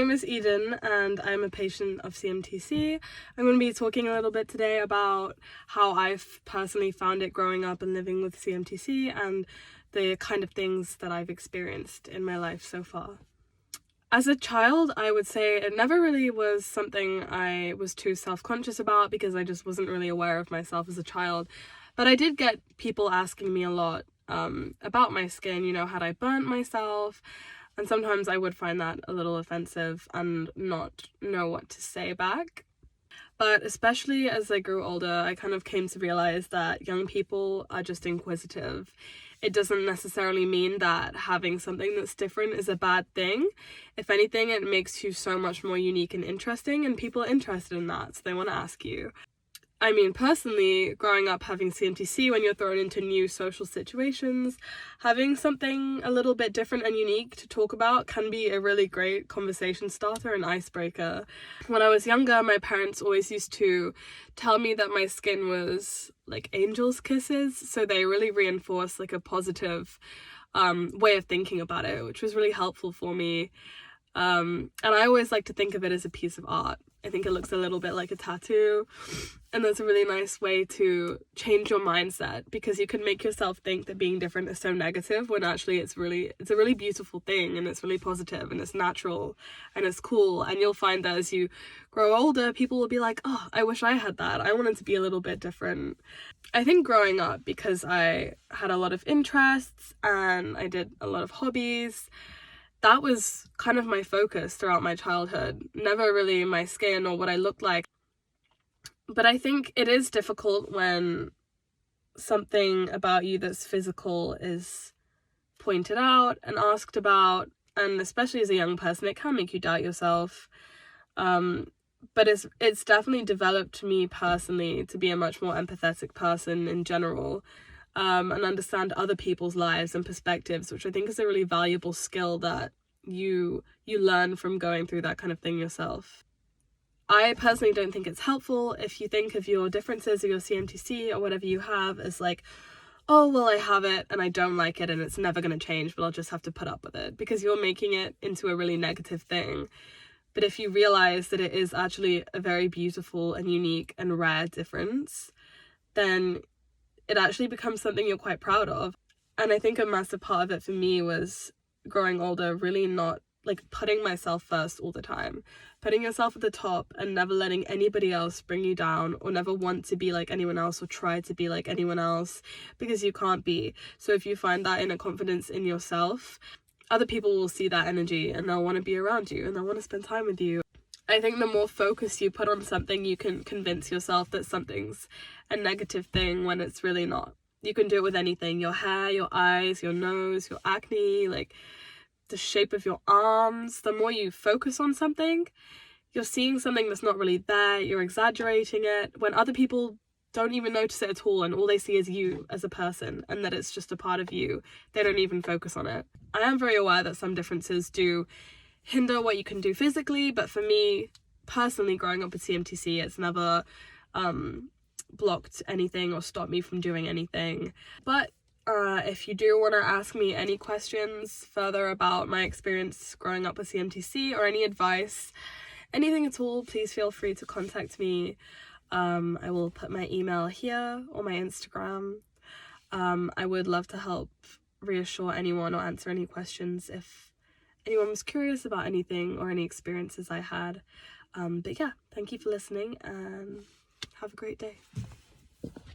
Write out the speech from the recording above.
name is Eden and I'm a patient of CMTC. I'm going to be talking a little bit today about how I've personally found it growing up and living with CMTC and the kind of things that I've experienced in my life so far. As a child, I would say it never really was something I was too self-conscious about because I just wasn't really aware of myself as a child. But I did get people asking me a lot about my skin, you know, had I burnt myself? And sometimes I would find that a little offensive and not know what to say back. But especially as I grew older, I kind of came to realize that young people are just inquisitive. It doesn't necessarily mean that having something that's different is a bad thing. If anything, it makes you so much more unique and interesting, and people are interested in that, so they want to ask you. I mean, personally, growing up having CMTC, when you're thrown into new social situations, having something a little bit different and unique to talk about can be a really great conversation starter and icebreaker. When I was younger, my parents always used to tell me that my skin was like angel's kisses, so they really reinforced like a positive way of thinking about it, which was really helpful for me. And I always like to think of it as a piece of art. I think it looks a little bit like a tattoo, and that's a really nice way to change your mindset, because you can make yourself think that being different is so negative when actually it's a really beautiful thing, and it's really positive and it's natural and it's cool. And you'll find that as you grow older, people will be like, oh, I wish I had that. I wanted to be a little bit different. I think growing up, because I had a lot of interests and I did a lot of hobbies, that was kind of my focus throughout my childhood, never really my skin or what I looked like. But I think it is difficult when something about you that's physical is pointed out and asked about, and especially as a young person, it can make you doubt yourself. But it's definitely developed me personally to be a much more empathetic person in general. And understand other people's lives and perspectives, which I think is a really valuable skill that you learn from going through that kind of thing yourself. I personally don't think it's helpful if you think of your differences or your CMTC or whatever you have as like, oh, well, I have it and I don't like it and it's never going to change, but I'll just have to put up with it, because you're making it into a really negative thing. But if you realize that it is actually a very beautiful and unique and rare difference, then it actually becomes something you're quite proud of. And I think a massive part of it for me was growing older, really not like putting myself first all the time, putting yourself at the top and never letting anybody else bring you down, or never want to be like anyone else or try to be like anyone else, because you can't be. So if you find that inner confidence in yourself, other people will see that energy and they'll want to be around you and they'll want to spend time with you. I think the more focus you put on something, you can convince yourself that something's a negative thing when it's really not. You can do it with anything: your hair, your eyes, your nose, your acne, like the shape of your arms. The more you focus on something, you're seeing something that's not really there, you're exaggerating it, when other people don't even notice it at all, and all they see is you as a person and that it's just a part of you. They don't even focus on it. I am very aware that some differences do hinder what you can do physically, but for me personally, growing up with CMTC, it's never blocked anything or stopped me from doing anything. But if you do want to ask me any questions further about my experience growing up with CMTC, or any advice, anything at all, please feel free to contact me. I will put my email here or my Instagram. I would love to help reassure anyone or answer any questions if anyone was curious about anything or any experiences I had. But yeah, thank you for listening and have a great day.